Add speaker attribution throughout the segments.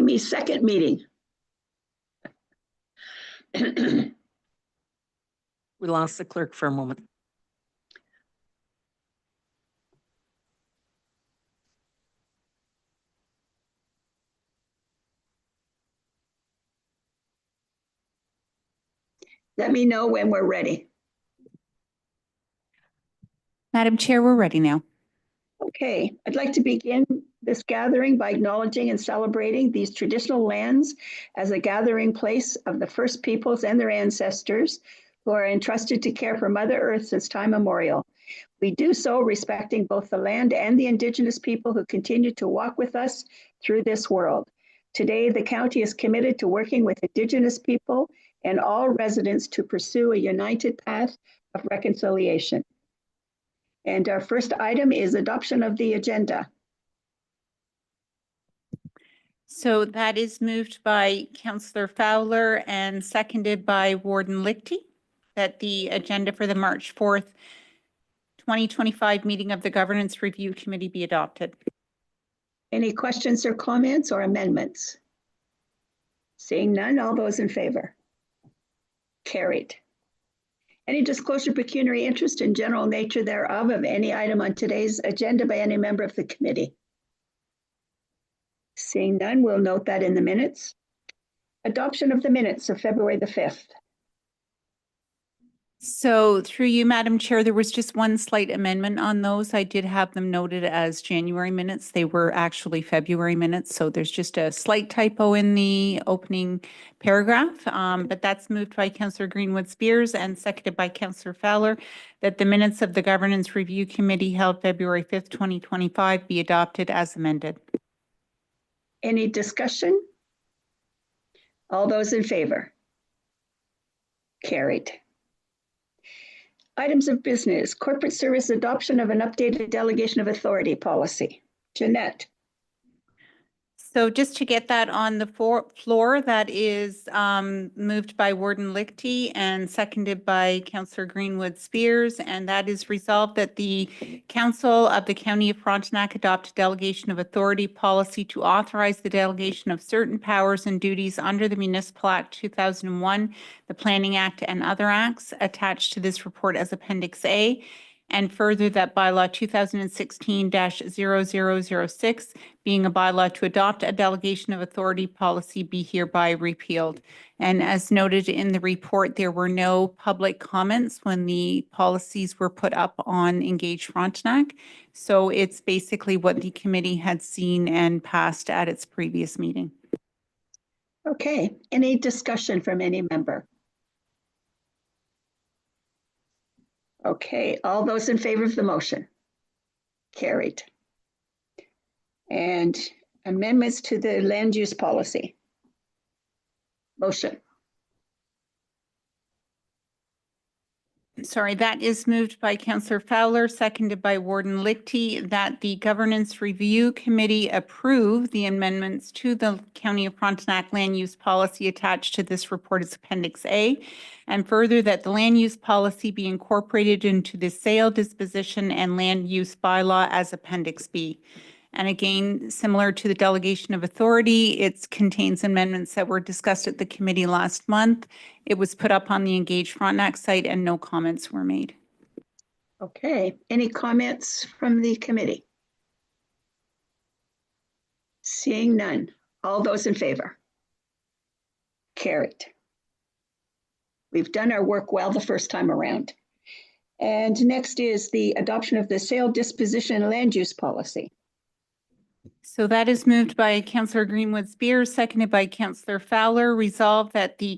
Speaker 1: Amy's second meeting.
Speaker 2: We lost the clerk for a moment.
Speaker 1: Let me know when we're ready.
Speaker 3: Madam Chair, we're ready now.
Speaker 1: Okay, I'd like to begin this gathering by acknowledging and celebrating these traditional lands as a gathering place of the first peoples and their ancestors who are entrusted to care for Mother Earth since time immemorial. We do so respecting both the land and the Indigenous people who continue to walk with us through this world. Today, the county is committed to working with Indigenous people and all residents to pursue a united path of reconciliation. And our first item is adoption of the agenda.
Speaker 3: So that is moved by Councillor Fowler and seconded by Warden Lichty, that the agenda for the March 4th, 2025 meeting of the Governance Review Committee be adopted.
Speaker 1: Any questions or comments or amendments? Seeing none, all those in favor? Carried. Any disclosure of pecuniary interest in general nature thereof of any item on today's agenda by any member of the committee? Seeing none, we'll note that in the minutes. Adoption of the minutes of February the 5th.
Speaker 3: So through you, Madam Chair, there was just one slight amendment on those. I did have them noted as January minutes. They were actually February minutes. So there's just a slight typo in the opening paragraph, but that's moved by Councillor Greenwood Spears and seconded by Councillor Fowler, that the minutes of the Governance Review Committee held February 5th, 2025 be adopted as amended.
Speaker 1: Any discussion? All those in favor? Carried. Items of business, corporate service adoption of an updated delegation of authority policy. Jeanette.
Speaker 3: So just to get that on the floor, that is moved by Warden Lichty and seconded by Councillor Greenwood Spears. And that is resolved that the Council of the County of Frontenac adopt a delegation of authority policy to authorize the delegation of certain powers and duties under the Municipal Act 2001, the Planning Act, and other acts attached to this report as Appendix A. And further, that bylaw 2016-0006, being a bylaw to adopt a delegation of authority policy, be hereby repealed. And as noted in the report, there were no public comments when the policies were put up on Engage Frontenac. So it's basically what the committee had seen and passed at its previous meeting.
Speaker 1: Okay, any discussion from any member? Okay, all those in favor of the motion? Carried. And amendments to the land use policy. Motion.
Speaker 3: Sorry, that is moved by Councillor Fowler, seconded by Warden Lichty, that the Governance Review Committee approve the amendments to the County of Frontenac land use policy attached to this report as Appendix A, and further that the land use policy be incorporated into the sale, disposition, and land use bylaw as Appendix B. And again, similar to the delegation of authority, it contains amendments that were discussed at the committee last month. It was put up on the Engage Frontenac site and no comments were made.
Speaker 1: Okay, any comments from the committee? Seeing none, all those in favor? Carried. We've done our work well the first time around. And next is the adoption of the sale, disposition, and land use policy.
Speaker 3: So that is moved by Councillor Greenwood Spears, seconded by Councillor Fowler. Resolved that the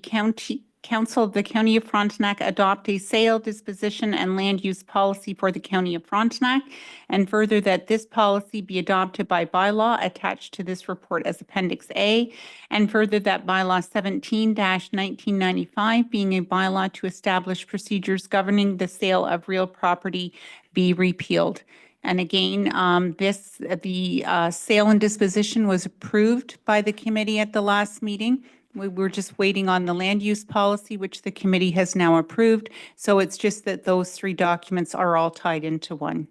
Speaker 3: Council of the County of Frontenac adopt a sale, disposition, and land use policy for the County of Frontenac, and further that this policy be adopted by bylaw attached to this report as Appendix A, and further that bylaw 17-1995, being a bylaw to establish procedures governing the sale of real property, be repealed. And again, the sale and disposition was approved by the committee at the last meeting. We were just waiting on the land use policy, which the committee has now approved. So it's just that those three documents are all tied into one.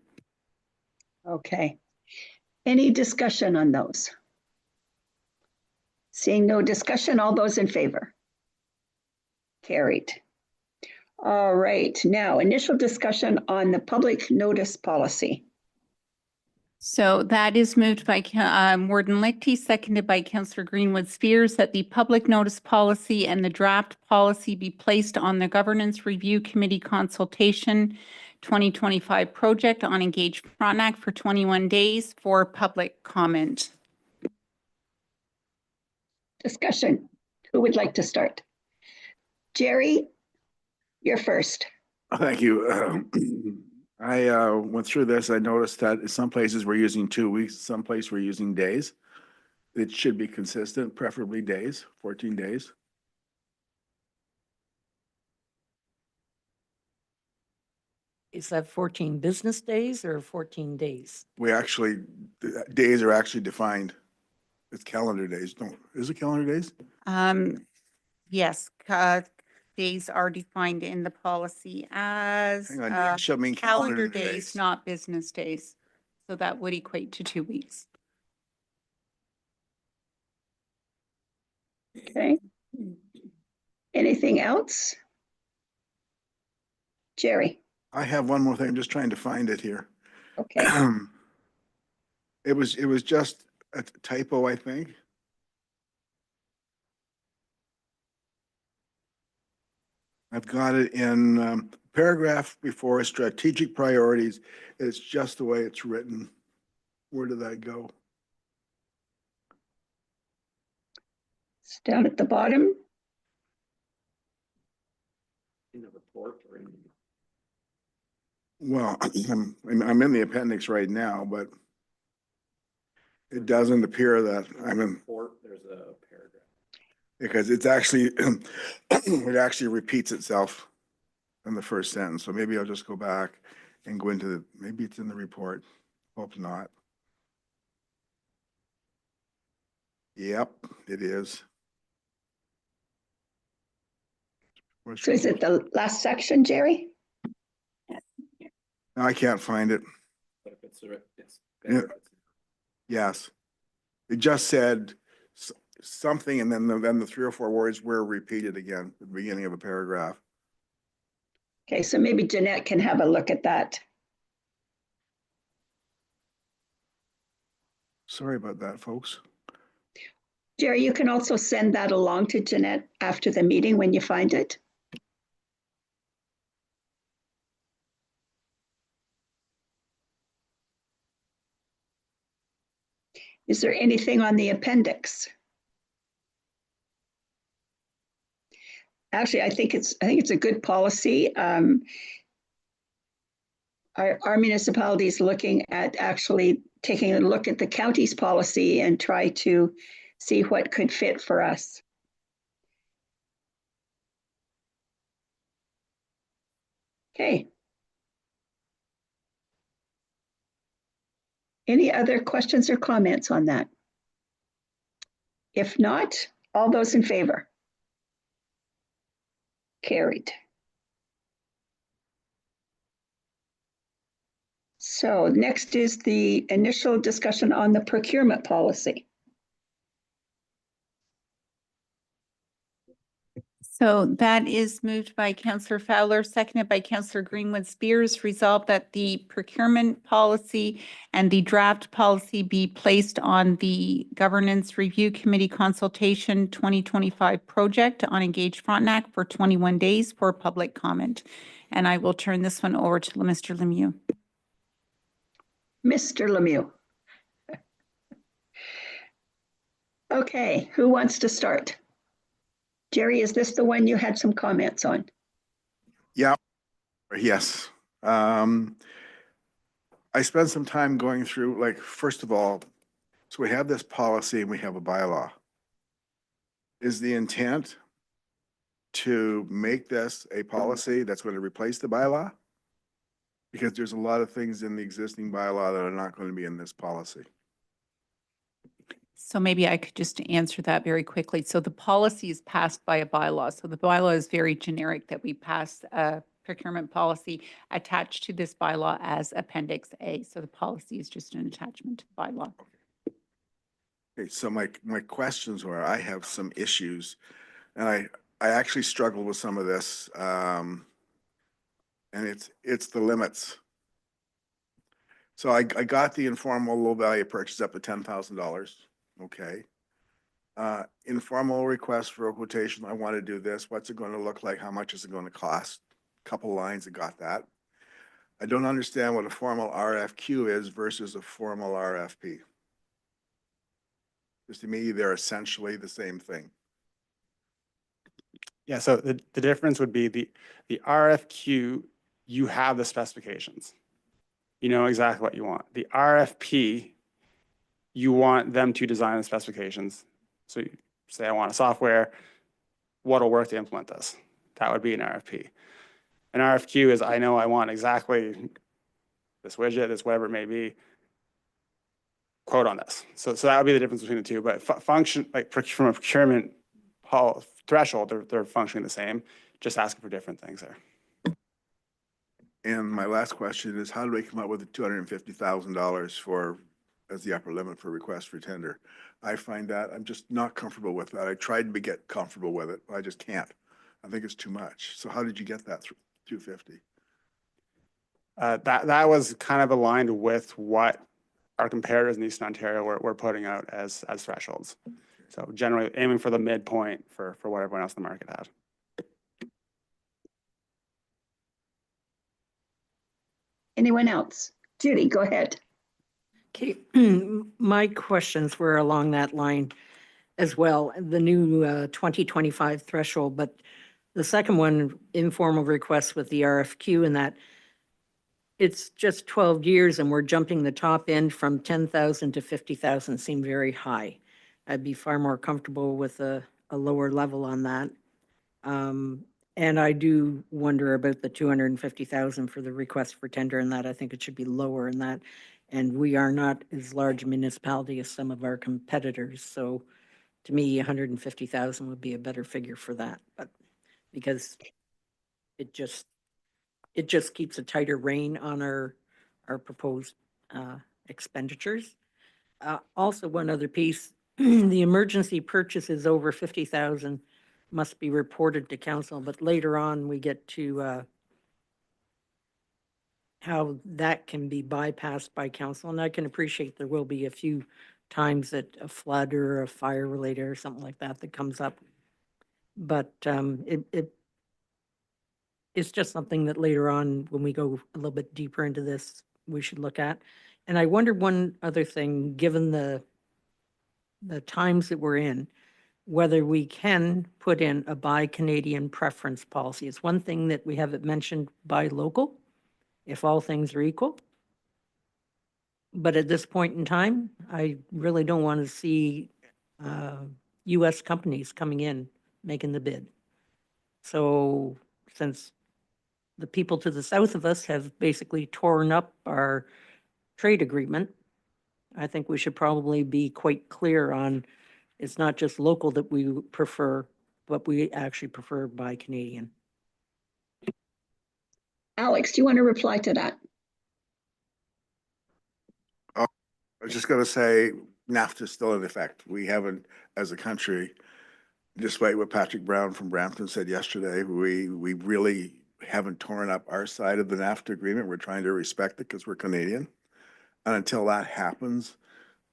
Speaker 1: Okay. Any discussion on those? Seeing no discussion, all those in favor? Carried. All right, now initial discussion on the public notice policy.
Speaker 3: So that is moved by Warden Lichty, seconded by Councillor Greenwood Spears, that the public notice policy and the draft policy be placed on the Governance Review Committee consultation 2025 project on Engage Frontenac for 21 days for public comment.
Speaker 1: Discussion. Who would like to start? Jerry, you're first.
Speaker 4: Thank you. I went through this. I noticed that in some places we're using 2 weeks, some places we're using days. It should be consistent, preferably days, 14 days.
Speaker 2: Is that 14 business days or 14 days?
Speaker 4: We actually, days are actually defined. It's calendar days. Don't, is it calendar days?
Speaker 3: Yes, days are defined in the policy as
Speaker 4: Hang on, days shall mean
Speaker 3: calendar days, not business days. So that would equate to 2 weeks.
Speaker 1: Okay. Anything else? Jerry,
Speaker 4: I have one more thing. I'm just trying to find it here.
Speaker 1: okay.
Speaker 4: It was just a typo, I think. I've got it in paragraph before strategic priorities. It's just the way it's written. Where did that go?
Speaker 1: It's down at the bottom.
Speaker 5: In the report or in?
Speaker 4: Well, I'm in the appendix right now, but it doesn't appear that I'm in,
Speaker 5: Report, there's a paragraph.
Speaker 4: because it's actually, it actually repeats itself in the first sentence. So maybe I'll just go back and go into the, maybe it's in the report. Hope not. Yep, it is.
Speaker 1: So is it the last section, Jerry?
Speaker 4: I can't find it.
Speaker 5: But if it's, it's.
Speaker 4: Yeah. Yes. It just said something, and then the 3 or 4 words were repeated again at the beginning of a paragraph.
Speaker 1: Okay, so maybe Jeanette can have a look at that.
Speaker 4: Sorry about that, folks.
Speaker 1: Jerry, you can also send that along to Jeanette after the meeting when you find it. Is there anything on the appendix? Actually, I think it's a good policy. Our municipality is looking at actually taking a look at the county's policy and try to see what could fit for us. Okay. Any other questions or comments on that? If not, all those in favor? Carried. So next is the initial discussion on the procurement policy.
Speaker 3: So that is moved by Councillor Fowler, seconded by Councillor Greenwood Spears. Resolved that the procurement policy and the draft policy be placed on the Governance Review Committee consultation 2025 project on Engage Frontenac for 21 days for public comment. And I will turn this one over to Mr. Lemieux.
Speaker 1: Mr. Lemieux. Okay, who wants to start? Jerry, is this the one you had some comments on?
Speaker 4: Yeah. Yes. I spent some time going through, like, first of all, so we have this policy and we have a bylaw. Is the intent to make this a policy that's going to replace the bylaw? Because there's a lot of things in the existing bylaw that are not going to be in this policy.
Speaker 3: So maybe I could just answer that very quickly. So the policy is passed by a bylaw. So the bylaw is very generic that we pass a procurement policy attached to this bylaw as Appendix A. So the policy is just an attachment to the bylaw.
Speaker 4: Okay, so my questions were, I have some issues, and I actually struggle with some of this, and it's the limits. So I got the informal low value purchase up to $10,000, okay? Informal request for a quotation, I want to do this, what's it going to look like, how much is it going to cost? Couple lines, I got that. I don't understand what a formal RFQ is versus a formal RFP. Because to me, they're essentially the same thing.
Speaker 6: Yeah, so the difference would be the RFQ, you have the specifications. You know exactly what you want. The RFP, you want them to design the specifications. So you say, I want a software, what'll work to implement this? That would be an RFP. An RFQ is, I know I want exactly this widget, this whatever it may be, quote on this. So that would be the difference between the two, but function, like from a procurement threshold, they're functioning the same, just asking for different things there.
Speaker 4: And my last question is, how do we come up with the $250,000 for, as the upper limit for request for tender? I find that, I'm just not comfortable with that. I tried to get comfortable with it, but I just can't. I think it's too much. So how did you get that through 250?
Speaker 6: That was kind of aligned with what our competitors in Eastern Ontario were putting out as thresholds. So generally aiming for the midpoint for what everyone else in the market had.
Speaker 1: Anyone else? Judy, go ahead.
Speaker 2: Okay, my questions were along that line as well, the new 2025 threshold, but the second one, informal requests with the RFQ, and that it's just 12 years and we're jumping the top end from 10,000 to 50,000 seem very high. I'd be far more comfortable with a lower level on that. And I do wonder about the 250,000 for the request for tender, and that I think it should be lower in that. And we are not as large a municipality as some of our competitors. So to me, 150,000 would be a better figure for that, but because it just keeps a tighter rein on our proposed expenditures. Also, one other piece, the emergency purchases over 50,000 must be reported to council, but later on we get to how that can be bypassed by council. And I can appreciate there will be a few times that a flood or a fire related or something like that comes up. But it's just something that later on, when we go a little bit deeper into this, we should look at. And I wonder one other thing, given the times that we're in, whether we can put in a buy Canadian preference policy. It's one thing that we haven't mentioned buy local, if all things are equal. But at this point in time, I really don't want to see US companies coming in, making the bid. So since the people to the south of us have basically torn up our trade agreement, I think we should probably be quite clear on it's not just local that we prefer, but we actually prefer buy Canadian.
Speaker 1: Alex, do you want to reply to that?
Speaker 4: I was just going to say NAFTA is still in effect. We haven't, as a country, despite what Patrick Brown from Brampton said yesterday, we really haven't torn up our side of the NAFTA agreement. We're trying to respect it because we're Canadian. And until that happens,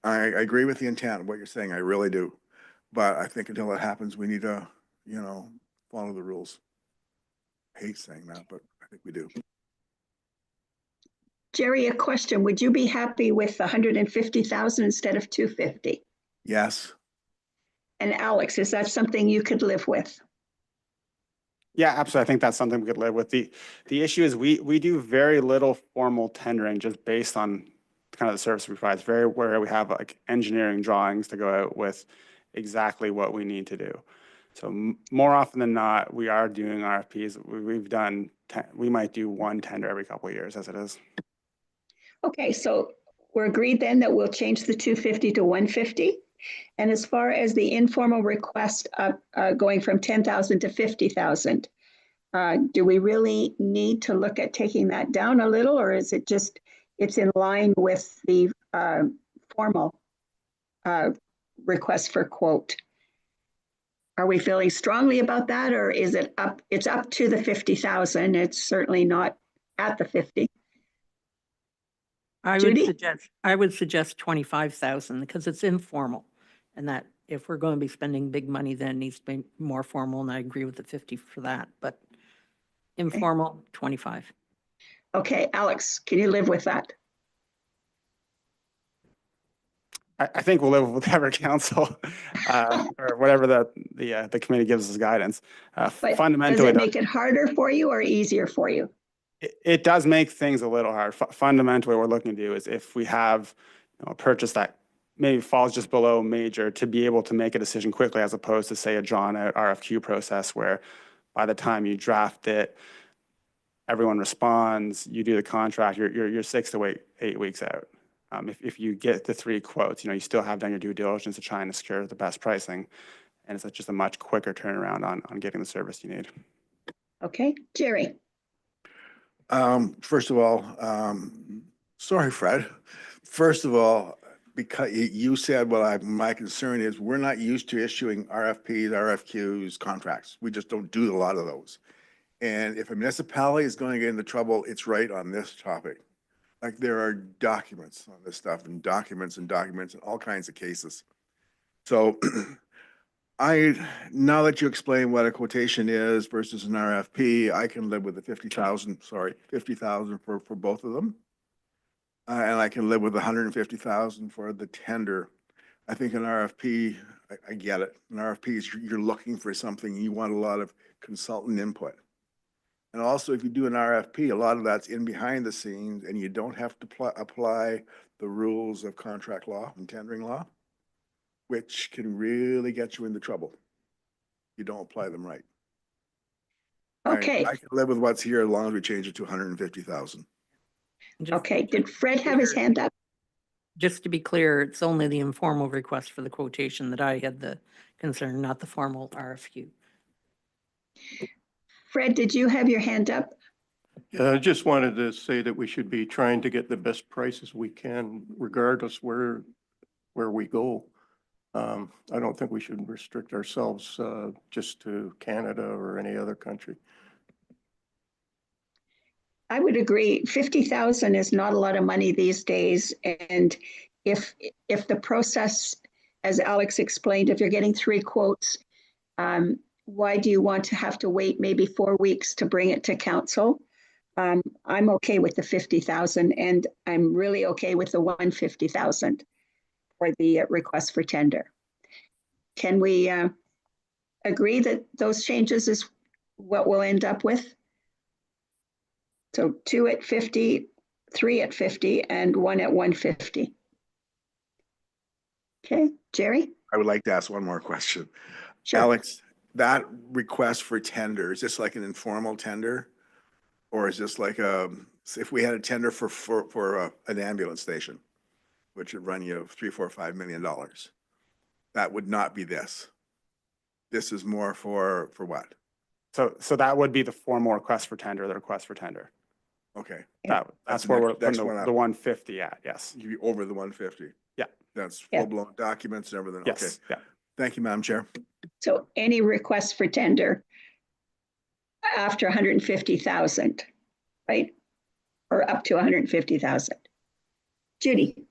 Speaker 4: I agree with the intent of what you're saying. I really do. But I think until that happens, we need to, follow the rules. I hate saying that, but I think we do.
Speaker 1: Jerry, a question. Would you be happy with 150,000 instead of 250?
Speaker 4: Yes.
Speaker 1: And Alex, is that something you could live with?
Speaker 6: Yeah, absolutely. I think that's something we could live with. The issue is we do very little formal tendering just based on kind of the service we provide. It's very where we have like engineering drawings to go out with exactly what we need to do. So more often than not, we are doing RFPs. We might do one tender every couple of years as it is.
Speaker 1: Okay, so we're agreed then that we'll change the 250 to 150. And as far as the informal request going from 10,000 to 50,000, do we really need to look at taking that down a little, or is it just, it's in line with the formal request for quote. Are we feeling strongly about that, or is it up? It's up to the 50,000. It's certainly not at the 50. Judy?
Speaker 2: I would suggest 25,000 because it's informal. And that if we're going to be spending big money, then it needs to be more formal. And I agree with the 50 for that, but informal, 25.
Speaker 1: Okay, Alex, can you live with that?
Speaker 6: I think we'll live with whatever council, or whatever the committee gives us guidance.
Speaker 1: But
Speaker 6: Fundamentally,
Speaker 1: does it make it harder for you or easier for you?
Speaker 6: it does make things a little hard. Fundamentally, what we're looking to do is if we have a purchase that maybe falls just below major, to be able to make a decision quickly, as opposed to say a drawn out RFQ process where by the time you draft it, everyone responds, you do the contract, you're 6 to 8 weeks out. If you get the 3 quotes, you still have done your due diligence to try and secure the best pricing, and it's just a much quicker turnaround on getting the service you need.
Speaker 1: Okay, Jerry.
Speaker 4: First of all, sorry, Fred. First of all, because you said, well, my concern is we're not used to issuing RFPs, RFQs, contracts. We just don't do a lot of those. And if a municipality is going to get into trouble, it's right on this topic. Like there are documents on this stuff and documents and all kinds of cases. So now that you explain what a quotation is versus an RFP, I can live with the 50,000 for both of them. And I can live with 150,000 for the tender. I think an RFP, I get it. An RFP is you're looking for something, you want a lot of consultant input. And also, if you do an RFP, a lot of that's in behind the scenes and you don't have to apply the rules of contract law and tendering law, which can really get you into trouble. You don't apply them right.
Speaker 1: Okay.
Speaker 4: I can live with what's here as long as we change it to 150,000.
Speaker 1: Okay, did Fred have his hand up?
Speaker 2: Just to be clear, it's only the informal request for the quotation that I had the concern, not the formal RFQ.
Speaker 1: Fred, did you have your hand up?
Speaker 7: Yeah, I just wanted to say that we should be trying to get the best prices we can, regardless where we go. I don't think we should restrict ourselves just to Canada or any other country.
Speaker 1: I would agree. 50,000 is not a lot of money these days. And if the process, as Alex explained, if you're getting 3 quotes, why do you want to have to wait maybe 4 weeks to bring it to council? I'm okay with the 50,000, and I'm really okay with the 150,000 for the request for tender. Can we agree that those changes is what we'll end up with? So 2 at 50, 3 at 50, and 1 at 150. Okay, Jerry?
Speaker 4: I would like to ask one more question.
Speaker 1: Sure.
Speaker 4: Alex, that request for tender, is this like an informal tender? Or is this like if we had a tender for an ambulance station, which would run you $3, $4, $5 million, that would not be this. This is more for what?
Speaker 6: So that would be the formal request for tender, the request for tender.
Speaker 4: Okay.
Speaker 6: That's where we're putting the 150 at, yes.
Speaker 4: You over the 150.
Speaker 6: Yeah.
Speaker 4: That's full-blown documents and everything.
Speaker 6: Yes.
Speaker 4: Okay.
Speaker 6: Yeah.
Speaker 4: Thank you, Madam Chair.
Speaker 1: So any request for tender after 150,000, right? Or up to 150,000. Judy?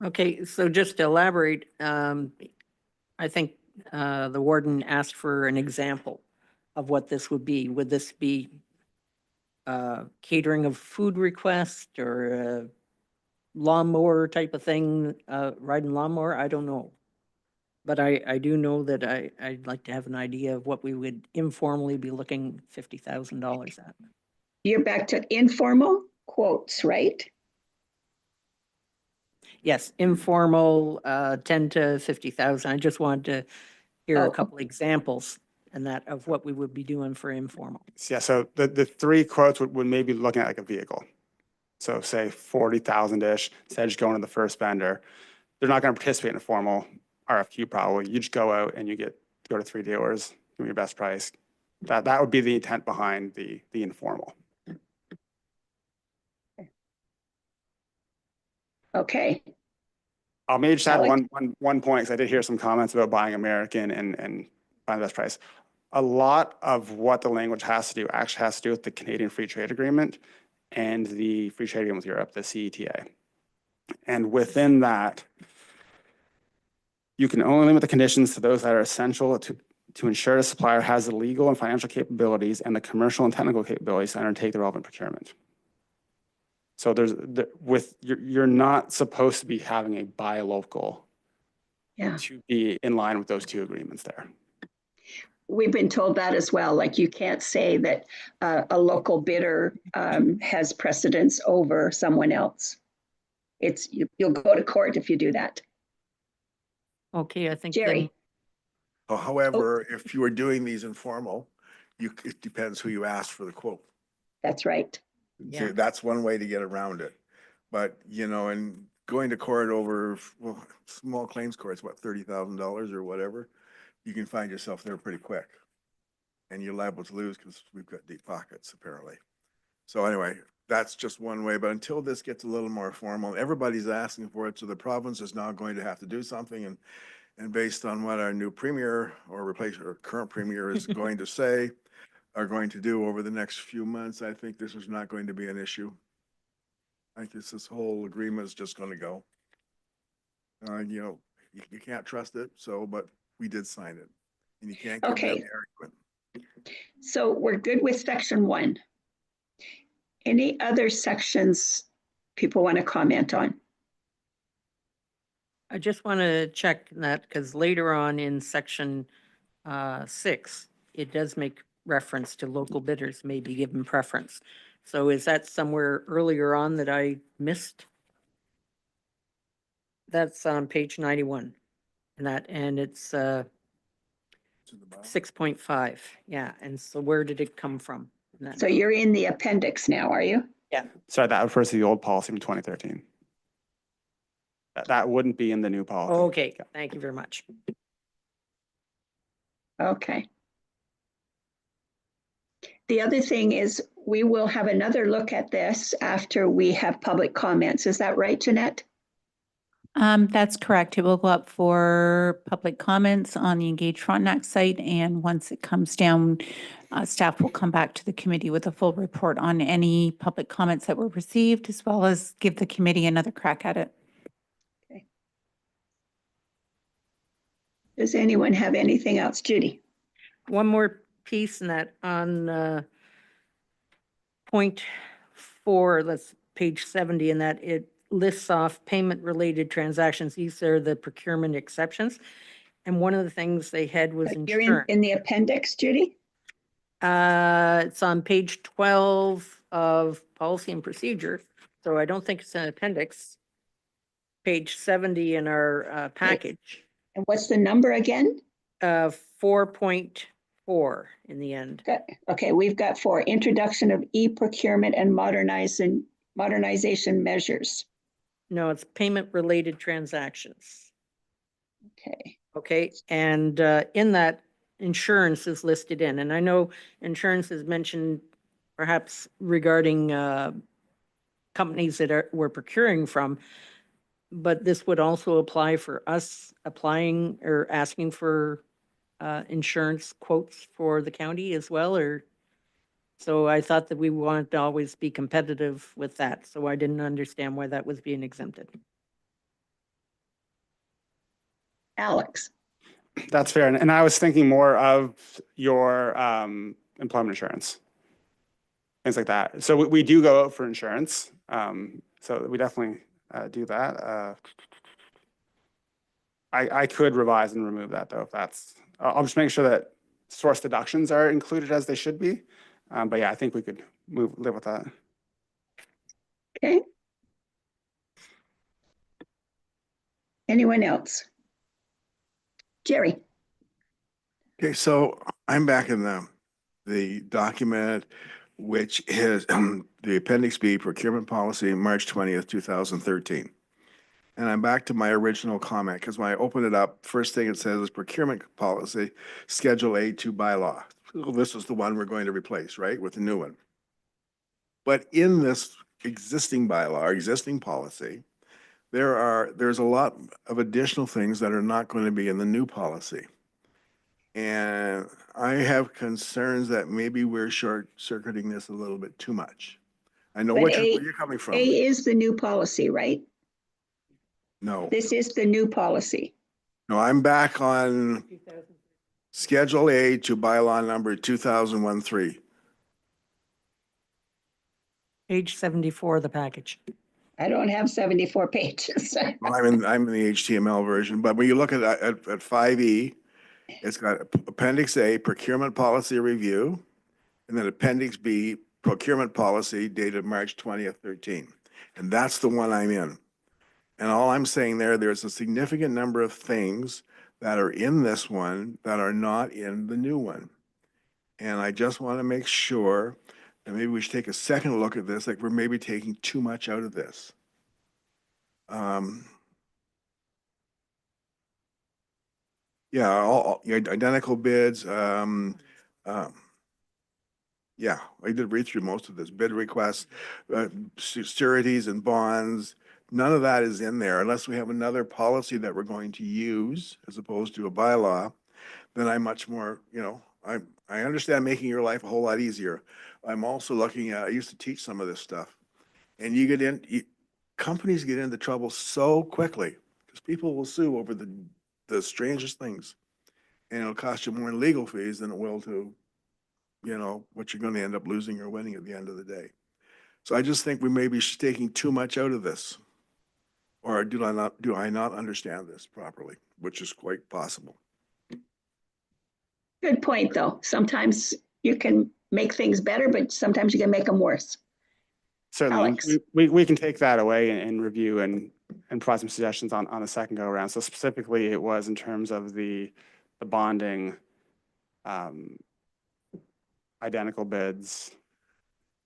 Speaker 2: Okay, so just to elaborate, I think the warden asked for an example of what this would be. Would this be catering of food request or a lawnmower type of thing, riding lawnmower? I don't know. But I do know that I'd like to have an idea of what we would informally be looking $50,000 at.
Speaker 1: You're back to informal quotes, right?
Speaker 2: Yes, informal, 10 to 50,000. I just wanted to hear a
Speaker 1: Oh.
Speaker 2: couple examples and that of what we would be doing for informal.
Speaker 6: Yeah, so the 3 quotes would maybe be looking at like a vehicle. So say 40,000-ish, instead of just going to the first vendor. They're not going to participate in a formal RFQ probably. You just go out and you go to 3 dealers, give me your best price. That would be the intent behind the informal.
Speaker 1: Okay.
Speaker 6: I'll maybe just add
Speaker 1: Alex?
Speaker 6: one point, because I did hear some comments about buying American and buying the best price. A lot of what the language has to do actually has to do with the Canadian Free Trade Agreement and the Free Trade Agreement with Europe, the CETA. And within that, you can only limit the conditions to those that are essential to ensure the supplier has the legal and financial capabilities and the commercial and technical capabilities to undertake the relevant procurement. So you're not supposed to be having a buy local
Speaker 1: Yeah.
Speaker 6: to be in line with those two agreements there.
Speaker 1: We've been told that as well. Like you can't say that a local bidder has precedence over someone else. You'll go to court if you do that.
Speaker 2: Okay, I think then,
Speaker 1: Jerry?
Speaker 4: However, if you are doing these informal, it depends who you ask for the quote.
Speaker 1: That's right.
Speaker 2: Yeah.
Speaker 4: So that's one way to get around it. But, and going to court over, well, small claims court's what, $30,000 or whatever? You can find yourself there pretty quick. And you're liable to lose because we've got deep pockets apparently. So anyway, that's just one way. But until this gets a little more formal, everybody's asking for it. So the province is now going to have to do something. And based on what our new premier or current premier is going to say, are going to do over the next few months, I think this is not going to be an issue. I think this whole agreement is just going to go. You can't trust it, but we did sign it. And you can't give them
Speaker 1: Okay.
Speaker 4: the argument.
Speaker 1: So we're good with section 1. Any other sections people want to comment on?
Speaker 2: I just want to check that because later on in section 6, it does make reference to local bidders may be given preference. So is that somewhere earlier on that I missed? That's on page 91. And it's
Speaker 4: To the bottom.
Speaker 2: 6.5. Yeah. And so where did it come from?
Speaker 1: So you're in the appendix now, are you?
Speaker 6: Sorry, that refers to the old policy from 2013. That wouldn't be in the new policy.
Speaker 2: Okay. Thank you very much.
Speaker 1: Okay. The other thing is we will have another look at this after we have public comments. Is that right, Jeanette?
Speaker 3: That's correct. It will go up for public comments on the Engage Frontenac site, and once it comes down, staff will come back to the committee with a full report on any public comments that were received, as well as give the committee another crack at it.
Speaker 1: Does anyone have anything else? Judy?
Speaker 2: One more piece in that on point 4, that's page 70, in that it lists off payment-related transactions. These are the procurement exceptions. And one of the things they had was
Speaker 1: You're
Speaker 2: insurance.
Speaker 1: in the appendix, Judy?
Speaker 2: It's on page 12 of policy and procedure. So I don't think it's an appendix. Page 70 in our package.
Speaker 1: And what's the number again?
Speaker 2: 4.4 in the end.
Speaker 1: Okay, we've got 4, introduction of e-procurement and modernization measures.
Speaker 2: No, it's payment-related transactions.
Speaker 1: Okay,
Speaker 2: Okay, and in that, insurance is listed in, and I know insurance is mentioned perhaps regarding companies that we're procuring from, but this would also apply for us applying or asking for insurance quotes for the county as well, or? So I thought that we wanted to always be competitive with that, so I didn't understand why that was being exempted.
Speaker 1: Alex?
Speaker 6: That's fair. And I was thinking more of your employment insurance, things like that. So we do go out for insurance. So we definitely do that. I could revise and remove that though, if that's, I'll just make sure that source deductions are included as they should be. But yeah, I think we could live with that.
Speaker 1: Okay. Anyone else? Jerry?
Speaker 4: Okay, so I'm back in the document, which is the Appendix B Procurement Policy, March 20th, 2013. And I'm back to my original comment, because when I open it up, first thing it says is Procurement Policy, Schedule A2 bylaw. So this is the one we're going to replace, right, with the new one. But in this existing bylaw, existing policy, there's a lot of additional things that are not going to be in the new policy. And I have concerns that maybe we're short circuiting this a little bit too much. I know
Speaker 1: But
Speaker 4: where you're coming from.
Speaker 1: A is the new policy, right?
Speaker 4: No,
Speaker 1: This is the new policy.
Speaker 4: no, I'm back on Schedule A to bylaw number 2001-3.
Speaker 2: Page 74 of the package.
Speaker 1: I don't have 74 pages.
Speaker 4: Well, I'm in the HTML version, but when you look at 5E, it's got Appendix A, Procurement Policy Review, and then Appendix B, Procurement Policy dated March 20th, 13. And that's the one I'm in. And all I'm saying there's a significant number of things that are in this one that are not in the new one. And I just want to make sure that maybe we should take a second look at this, like we're maybe taking too much out of this. Yeah, all identical bids. Yeah, I did read through most of this bid requests, sureties and bonds. None of that is in there unless we have another policy that we're going to use as opposed to a bylaw. Then I'm much more, I understand making your life a whole lot easier. I'm also looking at, I used to teach some of this stuff, and companies get into trouble so quickly because people will sue over the strangest things, and it'll cost you more in legal fees than it will to, what you're going to end up losing or winning at the end of the day. So I just think we may be taking too much out of this, or do I not understand this properly, which is quite possible.
Speaker 1: Good point, though. Sometimes you can make things better, but sometimes you can make them worse.
Speaker 6: Certainly,
Speaker 1: Alex.
Speaker 6: we can take that away and review and provide some suggestions on the second go around. So specifically, it was in terms of the bonding, identical bids.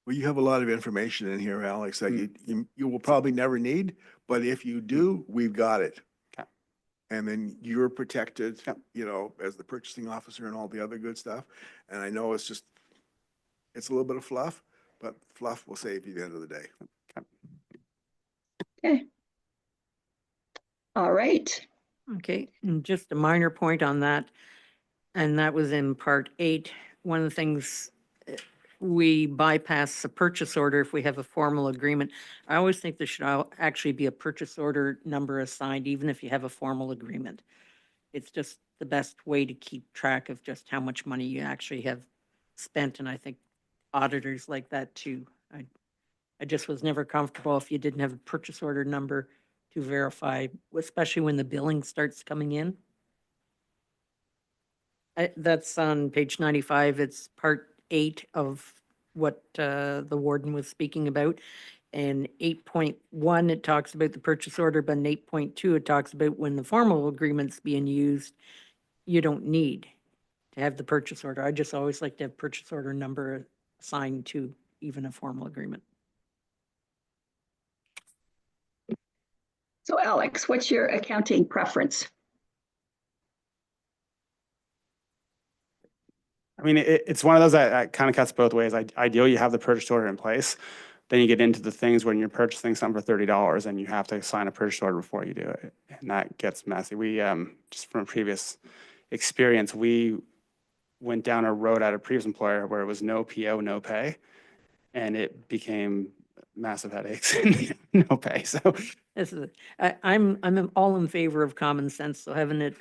Speaker 4: Well, you have a lot of information in here, Alex, that you will probably never need, but if you do, we've got it.
Speaker 6: Okay.
Speaker 4: And then you're protected,
Speaker 6: Yep.
Speaker 4: As the purchasing officer and all the other good stuff. And I know it's a little bit of fluff, but fluff will save you at the end of the day.
Speaker 1: Okay. All right.
Speaker 2: Okay, and just a minor point on that, and that was in part 8. One of the things, we bypass the purchase order if we have a formal agreement. I always think there should actually be a purchase order number assigned, even if you have a formal agreement. It's just the best way to keep track of just how much money you actually have spent, and I think auditors like that too. I just was never comfortable if you didn't have a purchase order number to verify, especially when the billing starts coming in. That's on page 95. It's part 8 of what the warden was speaking about. And 8.1, it talks about the purchase order, but in 8.2, it talks about when the formal agreement's being used, you don't need to have the purchase order. I just always like to have purchase order number assigned to even a formal agreement.
Speaker 1: So Alex, what's your accounting preference?
Speaker 6: I mean, it's one of those that kind of cuts both ways. Ideally, you have the purchase order in place. Then you get into the things when you're purchasing something for $30 and you have to sign a purchase order before you do it. And that gets messy. We, just from a previous experience, we went down a road at a previous employer where it was no PO, no pay. And it became massive headaches and no pay. So
Speaker 2: This is, I'm all in favor of common sense, so having it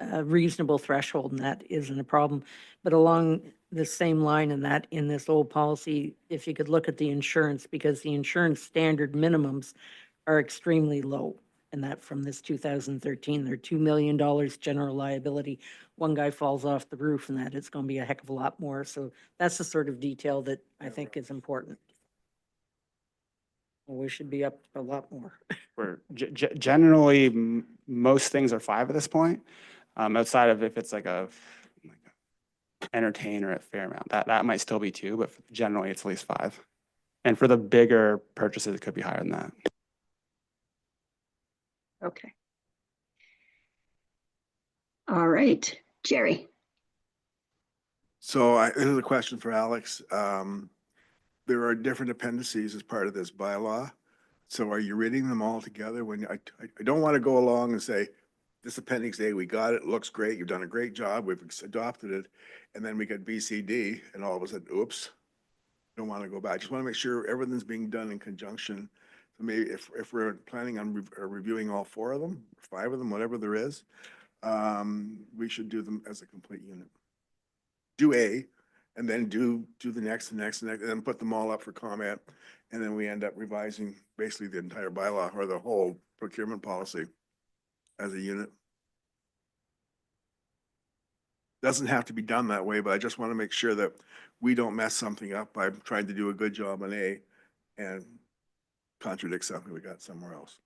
Speaker 2: a reasonable threshold, and that isn't a problem. But along the same line in that, in this old policy, if you could look at the insurance, because the insurance standard minimums are extremely low. And that from this 2013, they're $2 million general liability. One guy falls off the roof and that it's going to be a heck of a lot more. So that's the sort of detail that I think is important. We should be up a lot more.
Speaker 6: we're generally, most things are 5 at this point. Outside of if it's like a entertainer at Fairmount, that might still be 2, but generally it's at least 5. And for the bigger purchases, it could be higher than that.
Speaker 1: Okay. All right, Jerry.
Speaker 4: So this is a question for Alex. There are different appendices as part of this bylaw. So are you reading them all together when I don't want to go along and say, this appendix A, we got it, looks great, you've done a great job, we've adopted it. And then we get B, C, D, and all of a sudden, oops, don't want to go back. Just want to make sure everything's being done in conjunction. So maybe if we're planning on reviewing all 4 of them, 5 of them, whatever there is, we should do them as a complete unit. Do A, and then do the next, and then put them all up for comment. And then we end up revising basically the entire bylaw or the whole procurement policy as a unit. Doesn't have to be done that way, but I just want to make sure that we don't mess something up by trying to do a good job on A and contradict something we got somewhere else.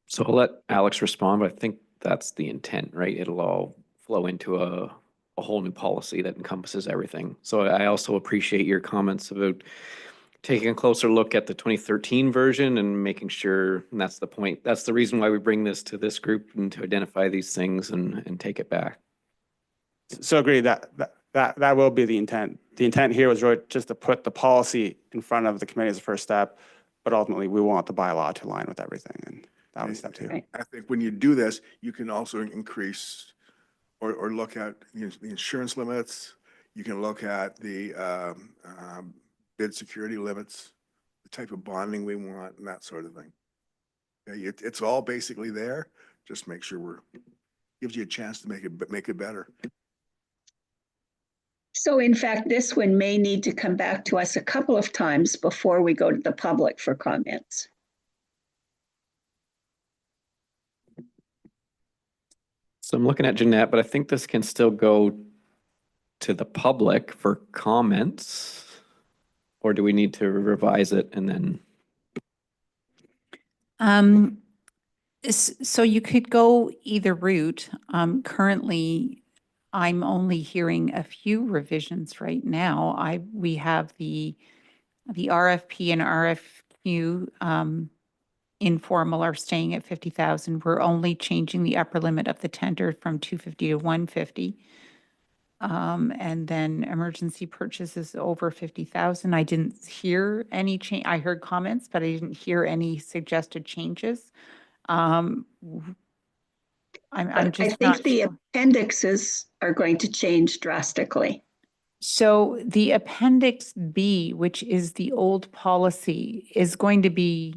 Speaker 8: So I'll let Alex respond, but I think that's the intent, right? It'll all flow into a whole new policy that encompasses everything. So I also appreciate your comments about taking a closer look at the 2013 version and making sure, and that's the point. That's the reason why we bring this to this group and to identify these things and take it back.
Speaker 6: So agree that will be the intent. The intent here was really just to put the policy in front of the committee as a first step, but ultimately we want the bylaw to align with everything, and that was step 2.
Speaker 1: Right.
Speaker 4: I think when you do this, you can also increase or look at the insurance limits. You can look at the bid security limits, the type of bonding we want, and that sort of thing. Okay, it's all basically there. Just make sure gives you a chance to make it better.
Speaker 1: So in fact, this one may need to come back to us a couple of times before we go to the public for comments.
Speaker 8: So I'm looking at Jeanette, but I think this can still go to the public for comments. Or do we need to revise it and then?
Speaker 3: So you could go either route. Currently, I'm only hearing a few revisions right now. We have the RFP and RFQ informal are staying at 50,000. We're only changing the upper limit of the tender from 250 to 150. And then emergency purchases over 50,000. I didn't hear any change. I heard comments, but I didn't hear any suggested changes. I'm
Speaker 1: I
Speaker 3: just
Speaker 1: think
Speaker 3: not
Speaker 1: the
Speaker 3: sure.
Speaker 1: appendixes are going to change drastically.
Speaker 3: So the Appendix B, which is the old policy, is going to be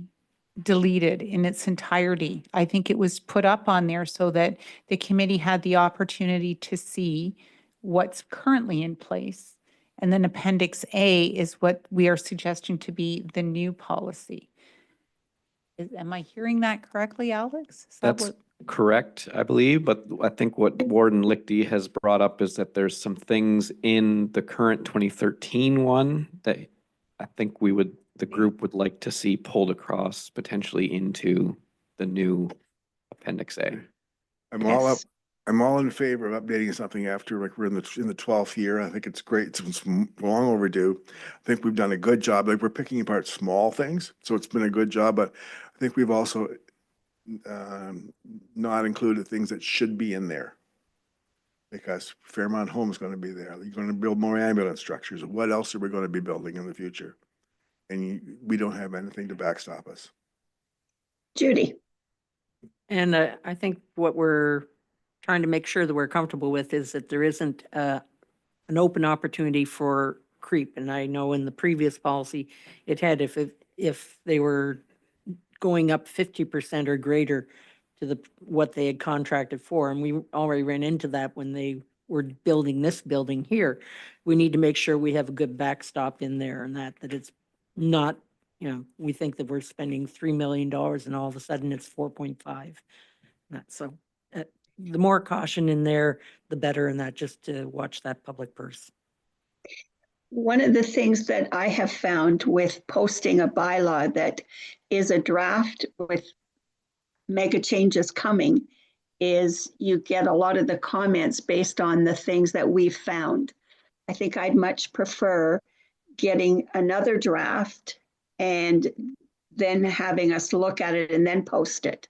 Speaker 3: deleted in its entirety. I think it was put up on there so that the committee had the opportunity to see what's currently in place. And then Appendix A is what we are suggesting to be the new policy. Am I hearing that correctly, Alex? Is that
Speaker 8: That's
Speaker 3: what?
Speaker 8: correct, I believe, but I think what Warden Lichty has brought up is that there's some things in the current 2013 one that I think the group would like to see pulled across potentially into the new Appendix A.
Speaker 1: Yes.
Speaker 4: I'm all in favor of updating something after, like, we're in the 12th year. I think it's great. It's long overdue. I think we've done a good job. Like, we're picking apart small things, so it's been a good job, but I think we've also not included things that should be in there. Because Fairmont Home is going to be there. You're going to build more ambulance structures. What else are we going to be building in the future? And we don't have anything to backstop us.
Speaker 1: Judy.
Speaker 2: And I think what we're trying to make sure that we're comfortable with is that there isn't an open opportunity for creep. And I know in the previous policy, it had if they were going up 50% or greater to what they had contracted for, and we already ran into that when they were building this building here. We need to make sure we have a good backstop in there, and that it's not, we think that we're spending $3 million and all of a sudden it's 4.5. So the more caution in there, the better, and that just to watch that public purse.
Speaker 1: One of the things that I have found with posting a bylaw that is a draft with mega changes coming is you get a lot of the comments based on the things that we've found. I think I'd much prefer getting another draft and then having us look at it and then post it.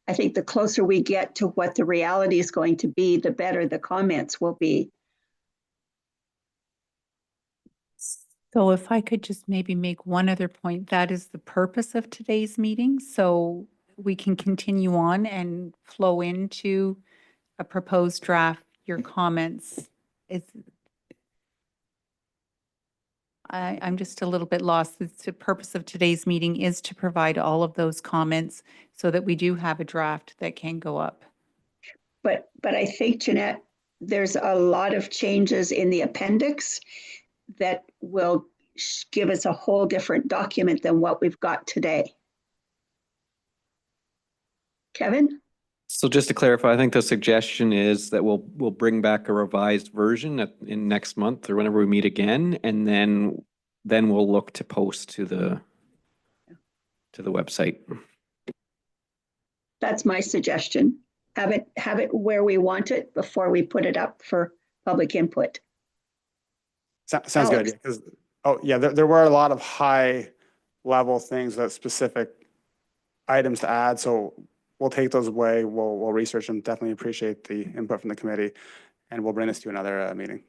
Speaker 1: I think the closer we get to what the reality is going to be, the better the comments will be.
Speaker 3: So if I could just maybe make one other point, that is the purpose of today's meeting. So we can continue on and flow into a proposed draft, your comments. I'm just a little bit lost. The purpose of today's meeting is to provide all of those comments so that we do have a draft that can go up.
Speaker 1: But I think, Jeanette, there's a lot of changes in the appendix that will give us a whole different document than what we've got today. Kevin?
Speaker 8: So just to clarify, I think the suggestion is that we'll bring back a revised version in next month or whenever we meet again, and then we'll look to post to the website.
Speaker 1: That's my suggestion. Have it where we want it before we put it up for public input.
Speaker 6: Sounds
Speaker 1: Alex.
Speaker 6: good. Because, there were a lot of high level things, that specific items to add. So we'll take those away. We'll research them. Definitely appreciate the input from the committee, and we'll bring this to another meeting.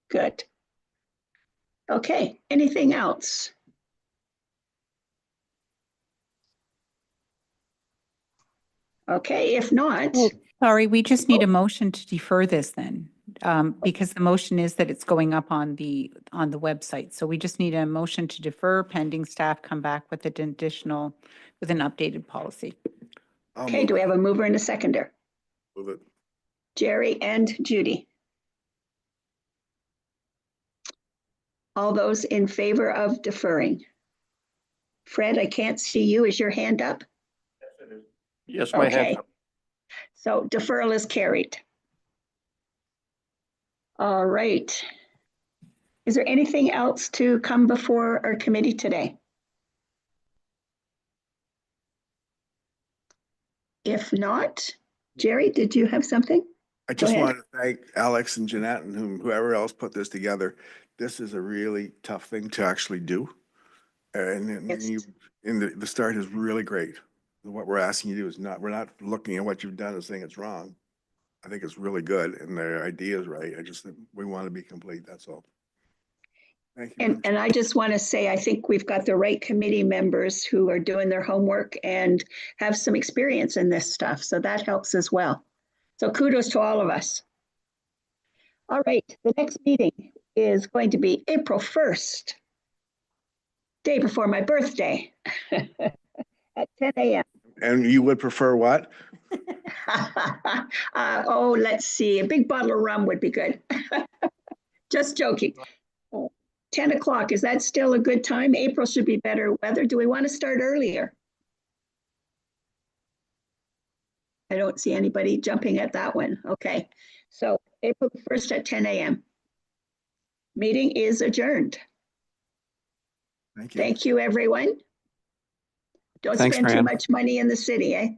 Speaker 1: Good. Okay, anything else? Okay, if not,
Speaker 3: Sorry, we just need a motion to defer this then, because the motion is that it's going up on the website. So we just need a motion to defer pending staff come back with an updated policy.
Speaker 4: I'll
Speaker 1: okay,
Speaker 4: move
Speaker 1: do we
Speaker 4: it.
Speaker 1: have a mover and a seconder?
Speaker 4: Move it.
Speaker 1: Jerry and Judy. All those in favor of deferring? Fred, I can't see you. Is your hand up?
Speaker 7: Yes, my
Speaker 1: Okay.
Speaker 7: hand's up.
Speaker 1: So deferral is carried. All right. Is there anything else to come before our committee today? If not, Jerry, did you have something?
Speaker 4: I just
Speaker 1: ahead.
Speaker 4: want to thank Alex and Jeanette and whoever else put this together. This is a really tough thing to actually do. And
Speaker 1: Yes.
Speaker 4: the start is really great. What we're asking you to do is we're not looking at what you've done and saying it's wrong. I think it's really good and their idea is right. I just think we want to be complete, that's all. Thank you.
Speaker 1: And I just want to say, I think we've got the right committee members who are doing their homework and have some experience in this stuff. So that helps as well. So kudos to all of us. All right, the next meeting is going to be April 1st, day before my birthday at 10 a.m.
Speaker 4: And you would prefer what?
Speaker 1: Oh, let's see. A big bottle of rum would be good. Just joking. 10 o'clock, is that still a good time? April should be better weather. Do we want to start earlier? I don't see anybody jumping at that one. Okay, so April 1st at 10 a.m. Meeting is adjourned.
Speaker 4: Thank you.
Speaker 1: Thank you, everyone. Don't
Speaker 8: Thanks,
Speaker 1: spend too
Speaker 8: Fran.
Speaker 1: much money in the city, eh?